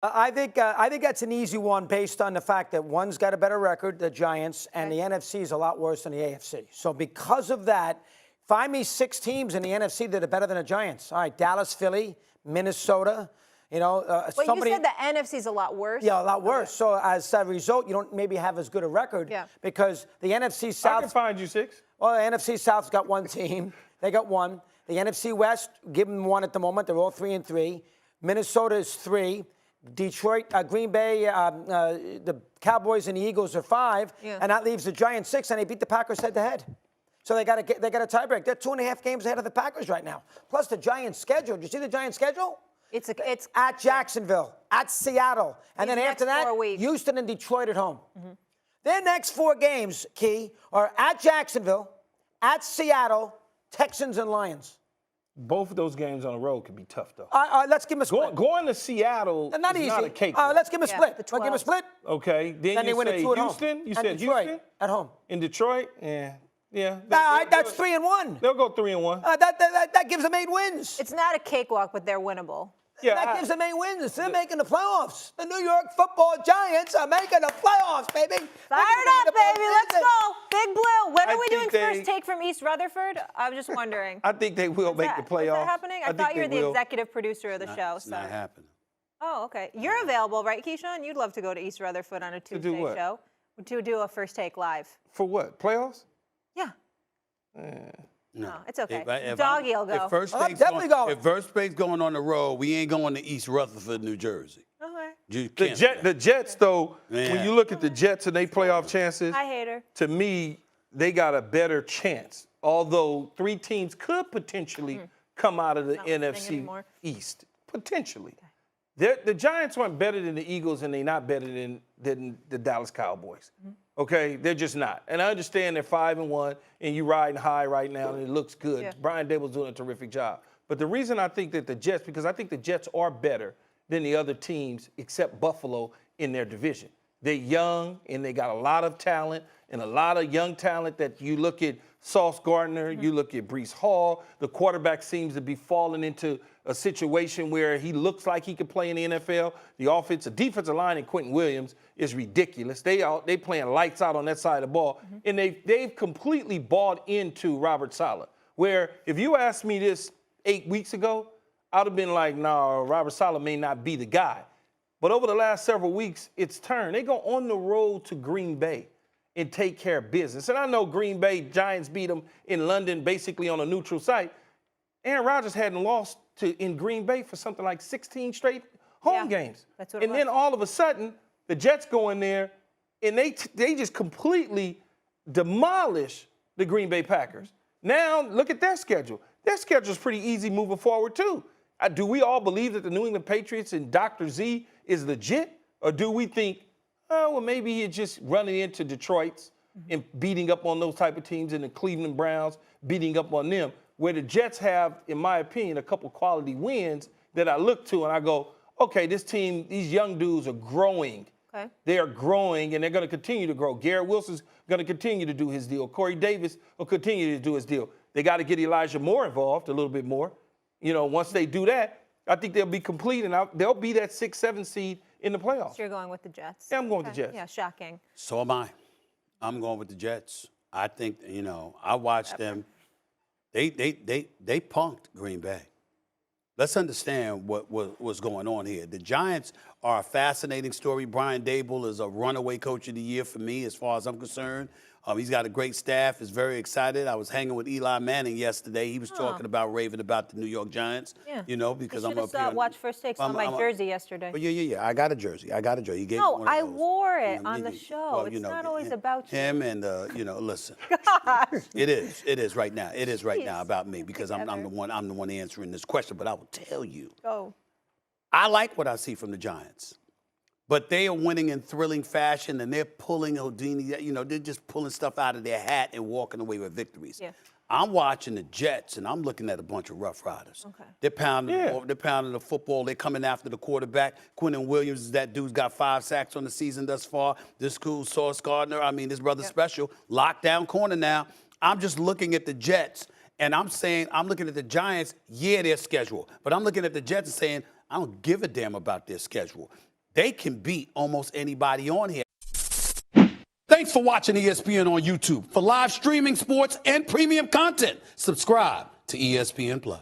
I think that's an easy one based on the fact that one's got a better record, the Giants, and the NFC is a lot worse than the AFC. So because of that, find me 6 teams in the NFC that are better than the Giants. All right, Dallas, Philly, Minnesota. Well, somebody. You said the NFC is a lot worse. Yeah, a lot worse. Okay. So as a result, you don't maybe have as good a record because the NFC South. I can find you 6. Well, the NFC South's got one team. They got one. The NFC West, give them one at the moment. They're all 3-3. Minnesota is 3. Detroit, Green Bay, the Cowboys and the Eagles are 5, and that leaves the Giants 6, and they beat the Packers head-to-head. So they got a tiebreak. They're 2.5 games ahead of the Packers right now. Plus the Giants' schedule. Did you see the Giants' schedule? It's at Jacksonville, at Seattle, and then after that, Houston and Detroit at home. Their next 4 games, Key, are at Jacksonville, at Seattle, Texans and Lions. Both of those games on the road could be tough, though. Let's give them a split. Going to Seattle not is easy. not a cake. Let's give them a split. Let's give them a split. Okay. Then you say Houston. You said Detroit, Houston? at home. In Detroit? Yeah. That's 3-1. They'll go 3-1. That gives them 8 wins. It's not a cakewalk, but they're winnable. Yeah, that gives them 8 wins. They're making the playoffs. The New York Football Giants are making the playoffs, baby. Fired up, baby. Let's go. Big Blue. When are we doing First Take from East Rutherford? I was just wondering. I think they will make the playoffs. Is that happening? I thought you were the executive producer of the show. It's not happening. Oh, okay. You're available, right, Keyshawn? You'd love to go to East Rutherford on a Tuesday show. To do a First Take live. For what? Playoffs? Yeah. No, it's okay. If Doggy will go. I'm definitely going. If First Take's going on the road, we ain't going to East Rutherford, New Jersey. Okay. The Jets, though, when you look at the Jets and they playoff chances, Hi, hater. To me, they got a better chance. Although 3 teams could potentially come out of the NFC East. Potentially. The Giants weren't better than the Eagles, and they're not better than the Dallas Cowboys. Okay, they're just not. And I understand they're 5-1, and you're riding high right now, and it looks good. Yeah. Brian Dable's doing a terrific job. But the reason I think that the Jets, because I think the Jets are better than the other teams except Buffalo in their division. They're young, and they got a lot of talent, and a lot of young talent that you look at Sauce Gardner, you look at Breece Hall. The quarterback seems to be falling into a situation where he looks like he could play in the NFL. The defensive line in Quentin Williams is ridiculous. They playing lights out on that side of the ball, and they've completely bought into Robert Saleh. Where if you asked me this 8 weeks ago, I'd have been like, no, Robert Saleh may not be the guy. But over the last several weeks, it's turned. They go on the road to Green Bay and take care of business. And I know Green Bay Giants beat them in London basically on a neutral site. Aaron Rodgers hadn't lost in Green Bay for something like 16 straight home games. That's what and then all of a sudden, the Jets go in there and they just completely demolish the Green Bay Packers. Now, look at their schedule. Their schedule is pretty easy moving forward, too. Do we all believe that the New England Patriots and Dr. Z is legit? Or do we think, oh, well, maybe he's just running into Detroit's and beating up on those type of teams, and the Cleveland Browns beating up on them, where the Jets have, in my opinion, a couple quality wins that I look to and I go, okay, this team, these young dudes are growing. Okay. They are growing, and they're going to continue to grow. Garrett Wilson's going to continue to do his deal. Corey Davis will continue to do his deal. They got to get Elijah Moore involved a little bit more. Once they do that, I think they'll be complete, and they'll be that 6-7 seed in the playoffs. So you're going with the Jets? Yeah, I'm going with the Jets. Yeah, shocking. So am I. I'm going with the Jets. I think, I watched them. They punked Green Bay. Let's understand what's going on here. The Giants are a fascinating story. Brian Dable is a runaway coach of the year for me, as far as I'm concerned. He's got a great staff. Is very excited. I was hanging with Eli Manning yesterday. He was raving about the New York Giants. Yeah. Because I'm up here. Watch First Takes on my jersey yesterday. Yeah. I got a jersey. He gave no, me one I of those. wore it on the show. Well, it's not always about you. Him and listen. Gosh. It is right now. It is right now about me because I'm the one answering this question. But I will tell you. Oh. I like what I see from the Giants. But they are winning in thrilling fashion, and they're pulling Houdini. They're just pulling stuff out of their hat and walking away with victories. Yeah. I'm watching the Jets, and I'm looking at a bunch of Rough Riders. Okay. They're pounding the football. They're coming after the quarterback. Quentin Williams, that dude's got 5 sacks on the season thus far. This cool Sauce Gardner, this brother's special. Lockdown corner now. I'm just looking at the Jets, and I'm looking at the Giants, their schedule. But I'm looking at the Jets and saying, I don't give a damn about their schedule. they can beat almost anybody on here. Thanks for watching ESPN on YouTube. For live streaming sports and premium content, subscribe to ESPN+.